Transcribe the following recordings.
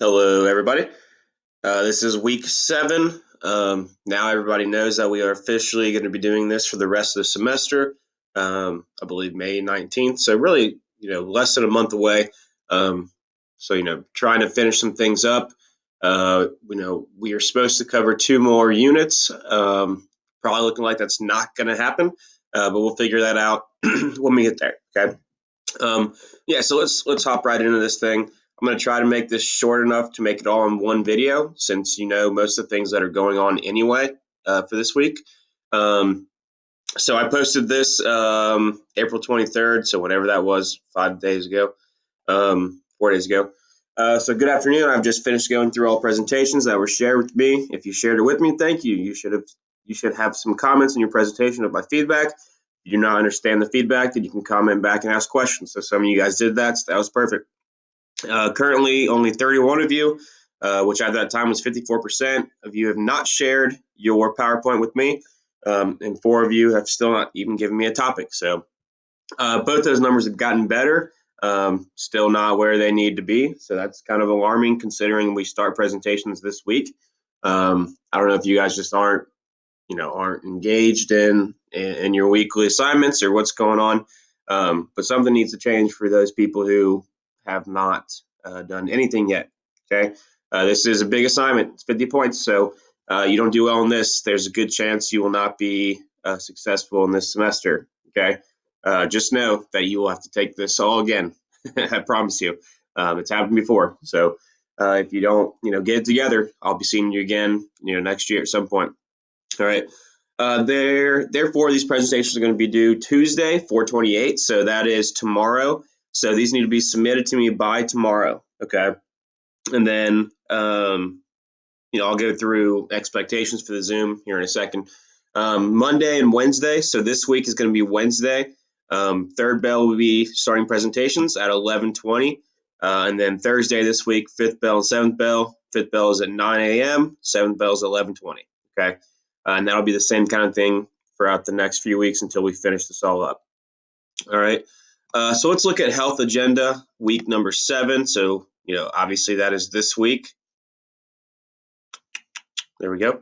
Hello, everybody. This is week 7. Now everybody knows that we are officially going to be doing this for the rest of the semester. I believe May 19th. So really, less than a month away. Trying to finish some things up. We are supposed to cover 2 more units. Probably looking like that's not going to happen, but we'll figure that out when we get there. Okay. So let's hop right into this thing. I'm going to try to make this short enough to make it all in one video, since most of the things that are going on anyway for this week. So I posted this April 23rd, so whenever that was, 5 days ago, 4 days ago. So good afternoon. I've just finished going through all presentations that were shared with me. If you shared it with me, thank you. You should have some comments in your presentation of my feedback. If you do not understand the feedback, then you can comment back and ask questions. So some of you guys did that, so that was perfect. Currently, only 31 of you, which at that time was 54% of you, have not shared your PowerPoint with me, and 4 of you have still not even given me a topic. So both those numbers have gotten better, still not where they need to be. So that's kind of alarming considering we start presentations this week. I don't know if you guys just aren't engaged in your weekly assignments or what's going on. But something needs to change for those people who have not done anything yet. Okay. This is a big assignment. It's 50 points. So you don't do well in this, there's a good chance you will not be successful in this semester. Okay. Just know that you will have to take this all again. I promise you. It's happened before. So if you don't, get it together, I'll be seeing you again, next year at some point. All right. Therefore, these presentations are going to be due Tuesday, 4/28. So that is tomorrow. So these need to be submitted to me by tomorrow. Okay. And then, I'll go through expectations for the Zoom here in a second. Monday and Wednesday. So this week is going to be Wednesday. Third bell will be starting presentations at 11:20. And then Thursday this week, fifth bell and seventh bell. Fifth bell is at 9 a.m. Seventh bell is 11:20. Okay. And that'll be the same kind of thing throughout the next few weeks until we finish this all up. All right. So let's look at health agenda week number 7. So, obviously that is this week. There we go.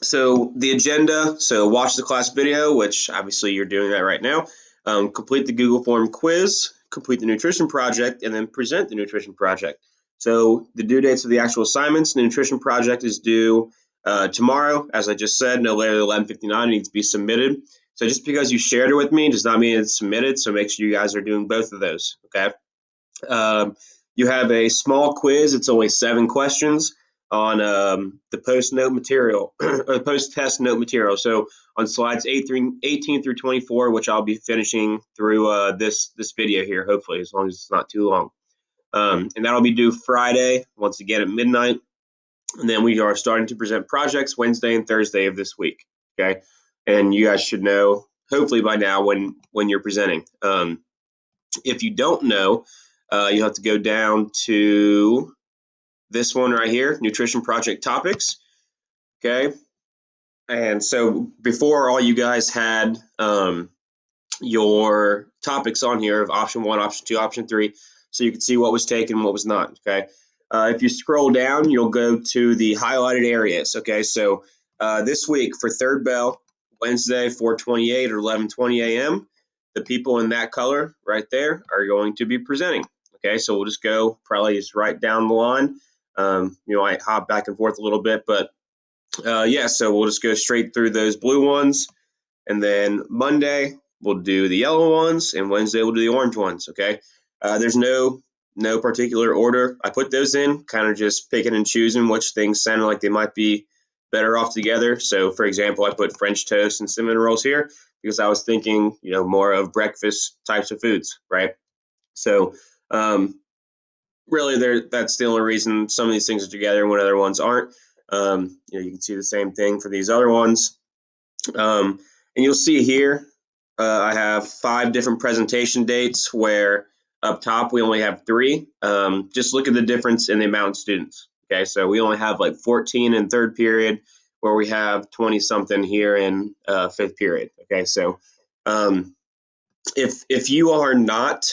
So the agenda, so watch the class video, which obviously you're doing that right now. Complete the Google form quiz, complete the nutrition project, and then present the nutrition project. So the due dates of the actual assignments, the nutrition project is due tomorrow. As I just said, no later than 11:59, it needs to be submitted. So just because you shared it with me does not mean it's submitted. So make sure you guys are doing both of those, okay? You have a small quiz. It's only 7 questions on the post-note material or the post-test note material. So on slides 18 through 24, which I'll be finishing through this video here, hopefully, as long as it's not too long. And that'll be due Friday, once again at midnight. And then we are starting to present projects Wednesday and Thursday of this week. Okay, and you guys should know hopefully by now when you're presenting. If you don't know, you have to go down to this one right here, nutrition project topics. Okay, and so before, all you guys had your topics on here of option 1, option 2, option 3, so you could see what was taken, what was not. Okay, if you scroll down, you'll go to the highlighted areas. Okay, so this week for third bell, Wednesday, 4/28 or 11:20 a.m., the people in that color right there are going to be presenting. Okay, so we'll just go probably just right down the line. I hop back and forth a little bit, but so we'll just go straight through those blue ones. And then Monday, we'll do the yellow ones, and Wednesday, we'll do the orange ones, okay? There's no particular order I put those in, kind of just picking and choosing which things sound like they might be better off together. So, for example, I put French toast and cinnamon rolls here because I was thinking, more of breakfast types of foods, right? So, really, that's the only reason some of these things are together and when other ones aren't. You can see the same thing for these other ones. And you'll see here, I have 5 different presentation dates where up top we only have 3. Just look at the difference in the amount of students. Okay, so we only have like 14 in third period, where we have 20 something here in fifth period. Okay, so if you are not,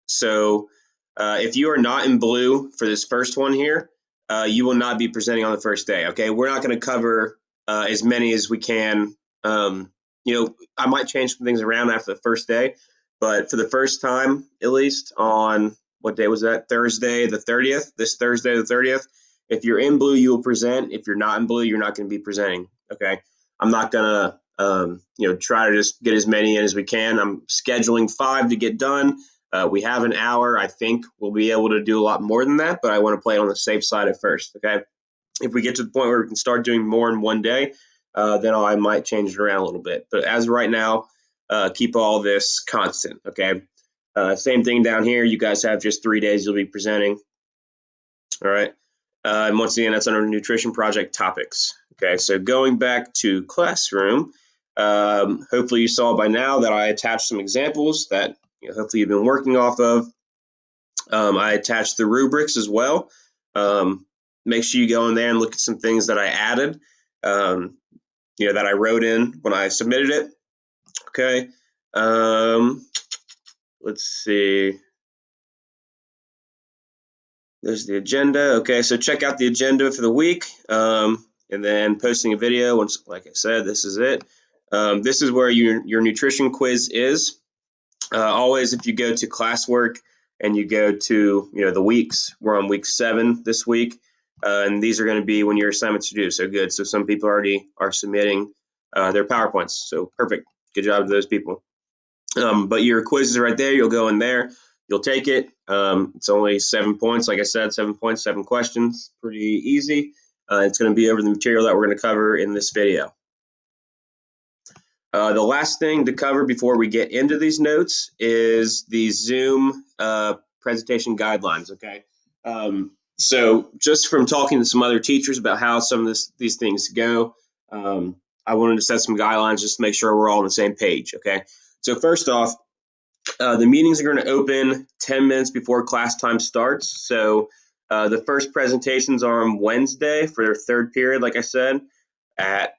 so If you are not in blue for this first one here, you will not be presenting on the first day. Okay, we're not going to cover as many as we can. I might change some things around after the first day, but for the first time, at least on what day was that? Thursday the 30th. This Thursday the 30th. If you're in blue, you will present. If you're not in blue, you're not going to be presenting. Okay, I'm not gonna try to just get as many in as we can. I'm scheduling 5 to get done. We have an hour. I think we'll be able to do a lot more than that, but I want to play on the safe side at first. Okay. If we get to the point where we can start doing more in one day, then I might change it around a little bit. But as of right now, keep all this constant. Okay. Same thing down here. You guys have just 3 days you'll be presenting. All right. And once again, that's under nutrition project topics. Okay, so going back to classroom, hopefully you saw by now that I attached some examples that hopefully you've been working off of. I attached the rubrics as well. Make sure you go in there and look at some things that I added, that I wrote in when I submitted it. Okay, let's see. There's the agenda. Okay, so check out the agenda for the week, and then posting a video. Once, like I said, this is it. This is where your nutrition quiz is. Always, if you go to classwork and you go to the weeks, we're on week 7 this week, and these are going to be when your assignments are due. So good. So some people already are submitting their PowerPoints. So perfect. Good job to those people. But your quiz is right there. You'll go in there. You'll take it. It's only 7 points. Like I said, 7 points, 7 questions. Pretty easy. It's going to be over the material that we're going to cover in this video. The last thing to cover before we get into these notes is the Zoom presentation guidelines, okay? So just from talking to some other teachers about how some of these things go, I wanted to set some guidelines just to make sure we're all on the same page, okay? So first off, the meetings are going to open 10 minutes before class time starts. So the first presentations are on Wednesday for their third period, like I said, at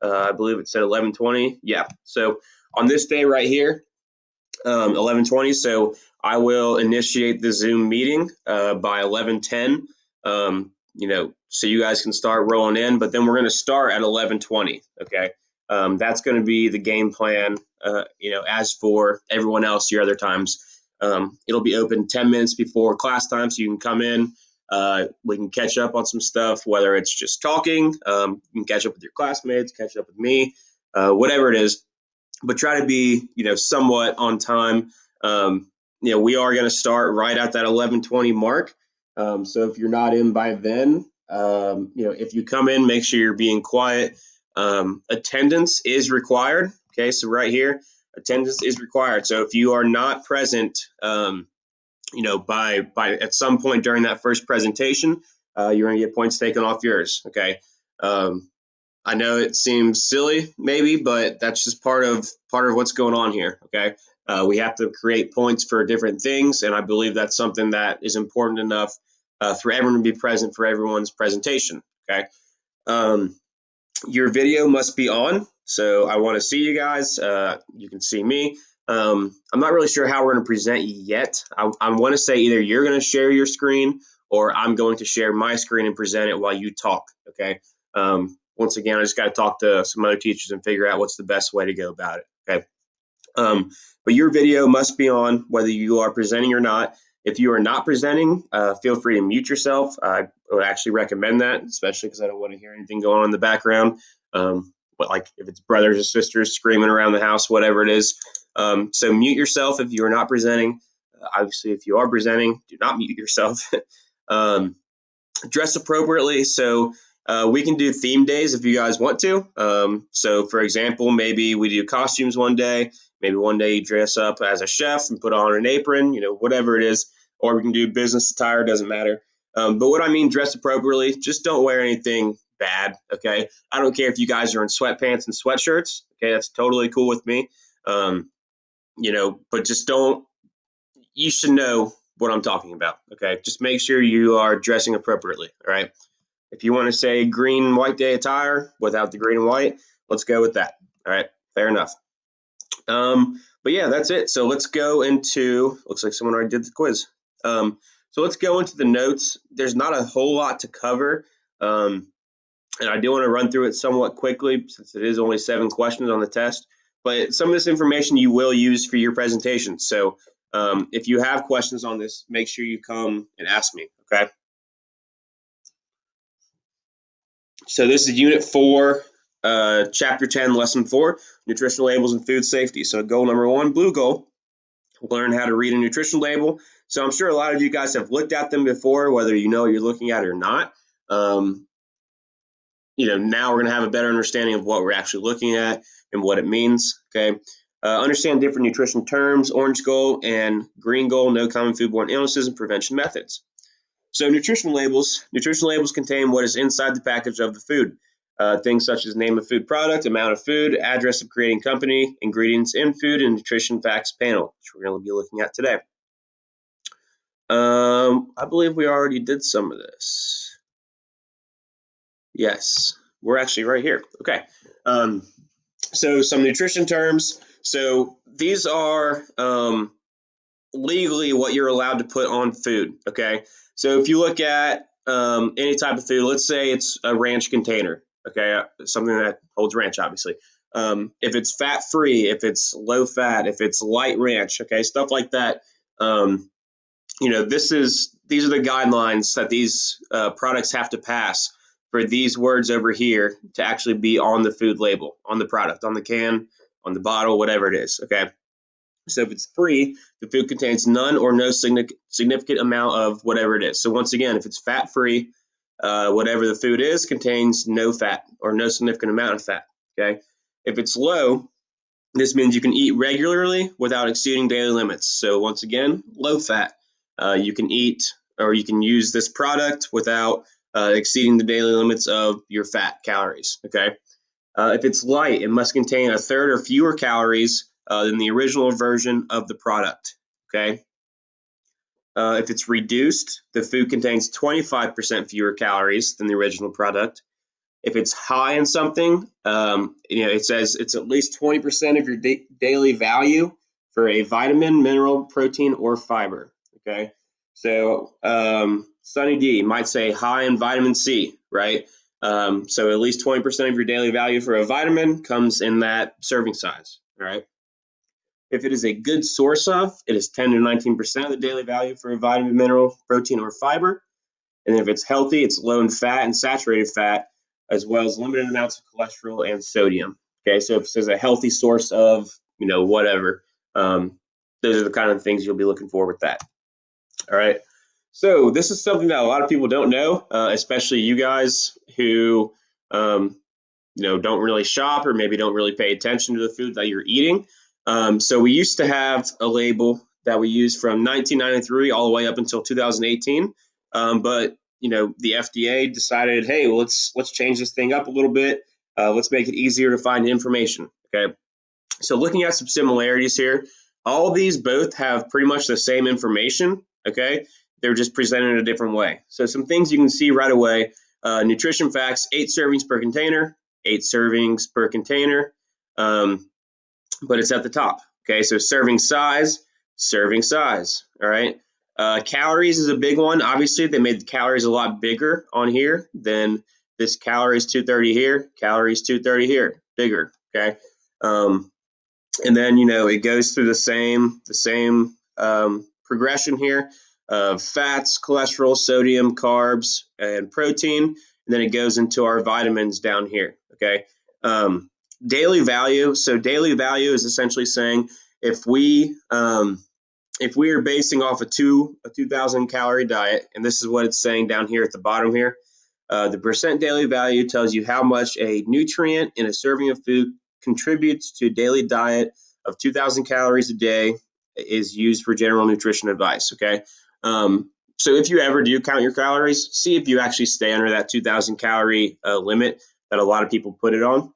I believe it said 11:20. Yeah. So on this day right here, 11:20. So I will initiate the Zoom meeting by 11:10. So you guys can start rolling in, but then we're going to start at 11:20. Okay. That's going to be the game plan. As for everyone else, your other times, it'll be open 10 minutes before class time, so you can come in. We can catch up on some stuff, whether it's just talking. You can catch up with your classmates, catch up with me, whatever it is. But try to be, somewhat on time. We are going to start right at that 11:20 mark. So if you're not in by then, if you come in, make sure you're being quiet. Attendance is required. Okay, so right here, attendance is required. So if you are not present, by at some point during that first presentation, you're going to get points taken off yours. Okay. I know it seems silly, maybe, but that's just part of what's going on here. Okay, we have to create points for different things, and I believe that's something that is important enough for everyone to be present for everyone's presentation. Okay, your video must be on, so I want to see you guys. You can see me. I'm not really sure how we're going to present yet. I want to say either you're going to share your screen or I'm going to share my screen and present it while you talk. Okay. Once again, I just got to talk to some other teachers and figure out what's the best way to go about it. Okay. But your video must be on whether you are presenting or not. If you are not presenting, feel free to mute yourself. I would actually recommend that, especially because I don't want to hear anything going on in the background. But like if it's brothers or sisters screaming around the house, whatever it is. So mute yourself if you are not presenting. Obviously, if you are presenting, do not mute yourself. Dress appropriately. So we can do theme days if you guys want to. So for example, maybe we do costumes one day. Maybe one day you dress up as a chef and put on an apron, whatever it is. Or we can do business attire, doesn't matter. But what I mean, dress appropriately, just don't wear anything bad, okay? I don't care if you guys are in sweatpants and sweatshirts, okay? That's totally cool with me. But just don't, you should know what I'm talking about, okay? Just make sure you are dressing appropriately, all right? If you want to say green and white day attire without the green and white, let's go with that, all right? Fair enough. But yeah, that's it. So let's go into, looks like someone already did the quiz. So let's go into the notes. There's not a whole lot to cover. And I do want to run through it somewhat quickly since it is only 7 questions on the test. But some of this information you will use for your presentation. So if you have questions on this, make sure you come and ask me, okay? So this is Unit 4, Chapter 10, Lesson 4, Nutritional Labels and Food Safety. So goal number 1, blue goal, learn how to read a nutrition label. So I'm sure a lot of you guys have looked at them before, whether you know what you're looking at or not. Now we're going to have a better understanding of what we're actually looking at and what it means. Okay. Understand different nutrition terms, orange goal and green goal, no common foodborne illnesses and prevention methods. So nutrition labels contain what is inside the package of the food. Things such as name of food product, amount of food, address of creating company, ingredients in food, and nutrition facts panel, which we're going to be looking at today. I believe we already did some of this. Yes, we're actually right here. Okay. So some nutrition terms. So these are legally what you're allowed to put on food. Okay. So if you look at any type of food, let's say it's a ranch container. Okay, something that holds ranch, obviously. If it's fat free, if it's low fat, if it's light ranch, okay, stuff like that. These are the guidelines that these products have to pass for these words over here to actually be on the food label, on the product, on the can, on the bottle, whatever it is. Okay. So if it's free, the food contains none or no significant amount of whatever it is. So once again, if it's fat free, whatever the food is contains no fat or no significant amount of fat. Okay. If it's low, this means you can eat regularly without exceeding daily limits. So once again, low fat. You can eat or you can use this product without exceeding the daily limits of your fat calories. Okay. If it's light, it must contain a third or fewer calories than the original version of the product. Okay. If it's reduced, the food contains 25% fewer calories than the original product. If it's high in something, it says it's at least 20% of your daily value for a vitamin, mineral, protein, or fiber. Okay. So Sunny D might say high in vitamin C, right? So at least 20% of your daily value for a vitamin comes in that serving size, all right? If it is a good source of, it is 10 to 19% of the daily value for a vitamin, mineral, protein, or fiber. And if it's healthy, it's low in fat and saturated fat, as well as limited amounts of cholesterol and sodium. Okay, so if it says a healthy source of, whatever, those are the kind of things you'll be looking for with that. All right. So this is something that a lot of people don't know, especially you guys who, don't really shop or maybe don't really pay attention to the food that you're eating. So we used to have a label that we used from 1993 all the way up until 2018. But the FDA decided, hey, well, let's change this thing up a little bit. Let's make it easier to find information. Okay. So looking at some similarities here, all these both have pretty much the same information. Okay. They're just presented in a different way. So some things you can see right away. Nutrition facts: 8 servings per container. 8 servings per container. But it's at the top. Okay, so serving size. All right. Calories is a big one. Obviously, they made the calories a lot bigger on here than this calories 230 here, calories 230 here, bigger. Okay. And then it goes through the same progression here of fats, cholesterol, sodium, carbs, and protein, and then it goes into our vitamins down here. Okay. Daily value. So daily value is essentially saying if we are basing off a 2,000 calorie diet, and this is what it's saying down here at the bottom here. The percent daily value tells you how much a nutrient in a serving of food contributes to a daily diet of 2,000 calories a day is used for general nutrition advice. Okay. So if you ever do count your calories, see if you actually stay under that 2,000 calorie limit that a lot of people put it on.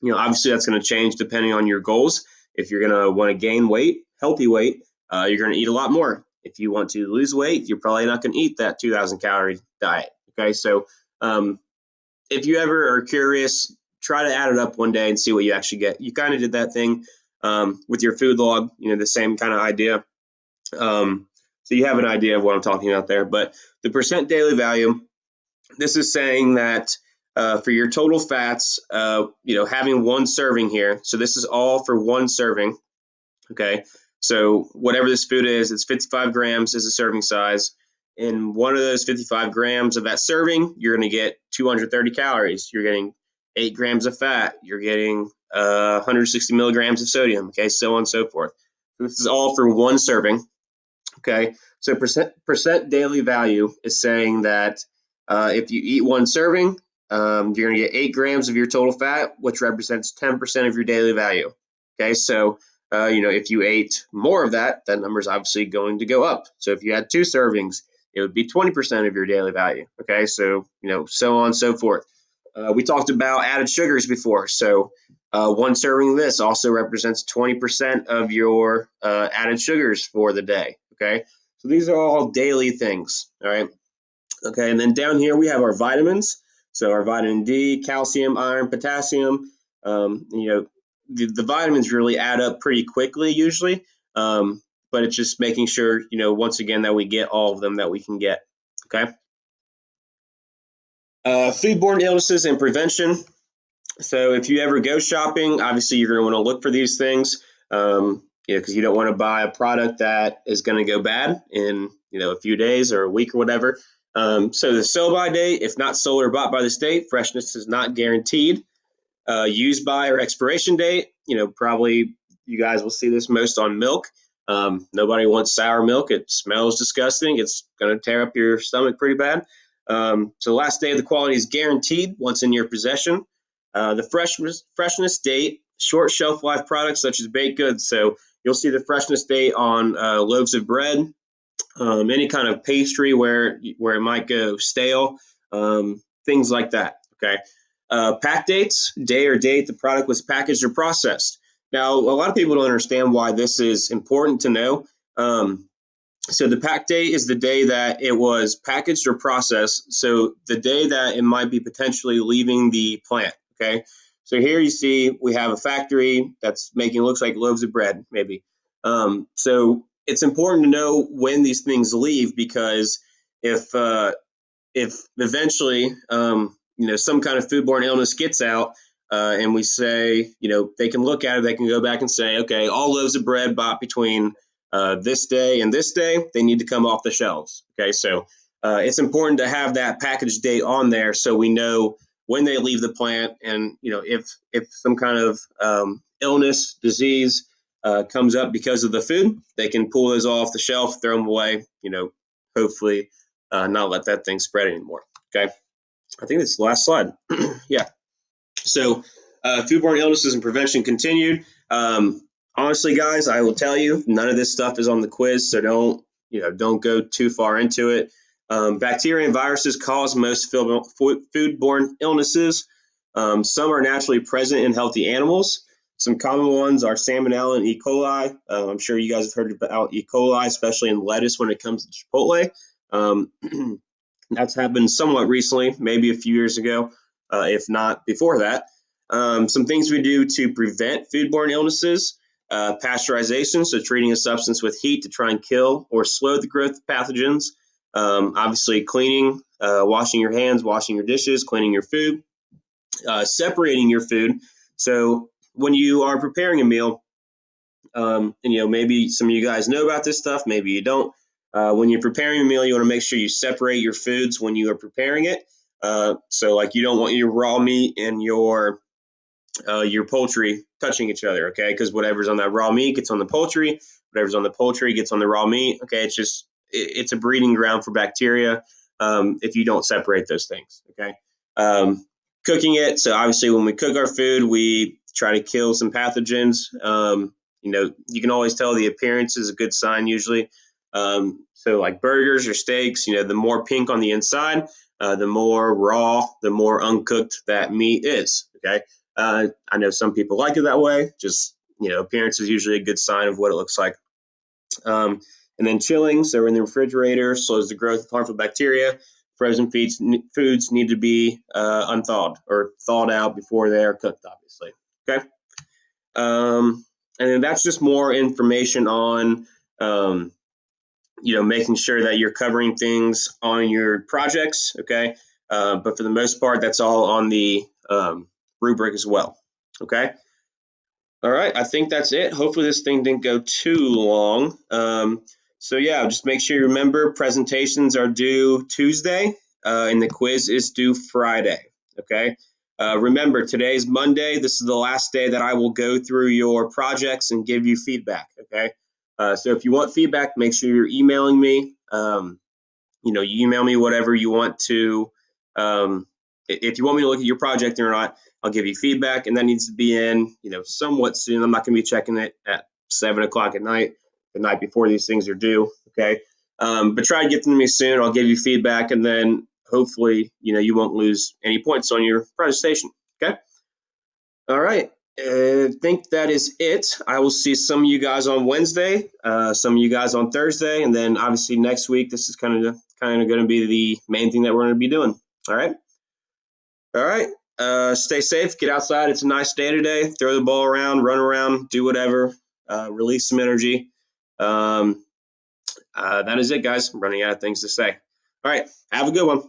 Obviously that's going to change depending on your goals. If you're going to want to gain weight, healthy weight, you're going to eat a lot more. If you want to lose weight, you're probably not going to eat that 2,000 calorie diet. Okay, so if you ever are curious, try to add it up one day and see what you actually get. You kind of did that thing with your food log, the same kind of idea. So So you have an idea of what I'm talking about there. But the percent daily value, this is saying that for your total fats, having one serving here. So this is all for one serving. Okay. So whatever this food is, it's 55 grams is a serving size. In one of those 55 grams of that serving, you're going to get 230 calories. You're getting 8 grams of fat. You're getting 160 milligrams of sodium. Okay. So on and so forth. So this is all for one serving. Okay, so percent daily value is saying that if you eat one serving, you're going to get 8 grams of your total fat, which represents 10% of your daily value. Okay, so if you ate more of that, that number is obviously going to go up. So if you had two servings, it would be 20% of your daily value. Okay, so so on and so forth. We talked about added sugars before, so one serving of this also represents 20% of your added sugars for the day. Okay, so these are all daily things. All right. Okay, and then down here we have our vitamins. So our vitamin D, calcium, iron, potassium. The vitamins really add up pretty quickly usually, but it's just making sure once again that we get all of them that we can get. Okay. Foodborne illnesses and prevention. So if you ever go shopping, obviously you're going to want to look for these things, because you don't want to buy a product that is going to go bad in a few days or a week or whatever. So the sell by date, if not sold or bought by the state, freshness is not guaranteed. Use by or expiration date, probably you guys will see this most on milk. Nobody wants sour milk. It smells disgusting. It's going to tear up your stomach pretty bad. So the last day of the quality is guaranteed once in your possession. The freshness date, short shelf life products such as baked goods. So you'll see the freshness date on loaves of bread, any kind of pastry where it might go stale, things like that. Okay. Pack dates, day or date the product was packaged or processed. Now, a lot of people don't understand why this is important to know. So the pack date is the day that it was packaged or processed. So the day that it might be potentially leaving the plant. Okay. So here you see we have a factory that's making looks like loaves of bread, maybe. So it's important to know when these things leave, because if eventually some kind of foodborne illness gets out, and we say they can look at it, they can go back and say, okay, all loaves of bread bought between this day and this day, they need to come off the shelves. Okay, so it's important to have that package date on there so we know when they leave the plant, and if some kind of illness, disease comes up because of the food, they can pull those off the shelf, throw them away, hopefully not let that thing spread anymore. Okay, I think that's the last slide. Yeah. So, foodborne illnesses and prevention continued. Honestly, guys, I will tell you, none of this stuff is on the quiz, so don't go too far into it. Bacteria and viruses cause most foodborne illnesses. Some are naturally present in healthy animals. Some common ones are Salmonella and E. coli. I'm sure you guys have heard about E. coli, especially in lettuce when it comes to Chipotle. Um, that's happened somewhat recently, maybe a few years ago, if not before that. Some things we do to prevent foodborne illnesses: pasteurization, so treating a substance with heat to try and kill or slow the growth of pathogens. Obviously, cleaning, washing your hands, washing your dishes, cleaning your food, separating your food. So when you are preparing a meal, and maybe some of you guys know about this stuff, maybe you don't. When you're preparing a meal, you want to make sure you separate your foods when you are preparing it. So like you don't want your raw meat and your poultry touching each other, okay? Because whatever's on that raw meat gets on the poultry, whatever's on the poultry gets on the raw meat. Okay, it's a breeding ground for bacteria if you don't separate those things. Okay, cooking it. So obviously, when we cook our food, we try to kill some pathogens. You can always tell the appearance is a good sign usually. So like burgers or steaks, the more pink on the inside, the more raw, the more uncooked that meat is. Okay. I know some people like it that way. Just appearance is usually a good sign of what it looks like. And then chilling, so in the refrigerator, slows the growth of harmful bacteria. Frozen foods need to be unthawed or thawed out before they are cooked, obviously. Okay. And then that's just more information on, making sure that you're covering things on your projects, okay? But for the most part, that's all on the rubric as well, okay? All right, I think that's it. Hopefully this thing didn't go too long. So yeah, just make sure you remember presentations are due Tuesday, and the quiz is due Friday, okay? Remember, today's Monday. This is the last day that I will go through your projects and give you feedback, okay? So if you want feedback, make sure you're emailing me. You email me whatever you want to. Um, if you want me to look at your project or not, I'll give you feedback, and that needs to be in, somewhat soon. I'm not going to be checking it at 7 o'clock at night, the night before these things are due. Okay, but try to get them to me soon. I'll give you feedback, and then hopefully, you won't lose any points on your presentation. Okay. All right. I think that is it. I will see some of you guys on Wednesday, some of you guys on Thursday, and then obviously next week. This is kind of going to be the main thing that we're going to be doing. All right. All right. Stay safe. Get outside. It's a nice day today. Throw the ball around, run around, do whatever. Release some energy. That is it, guys. I'm running out of things to say. All right. Have a good one.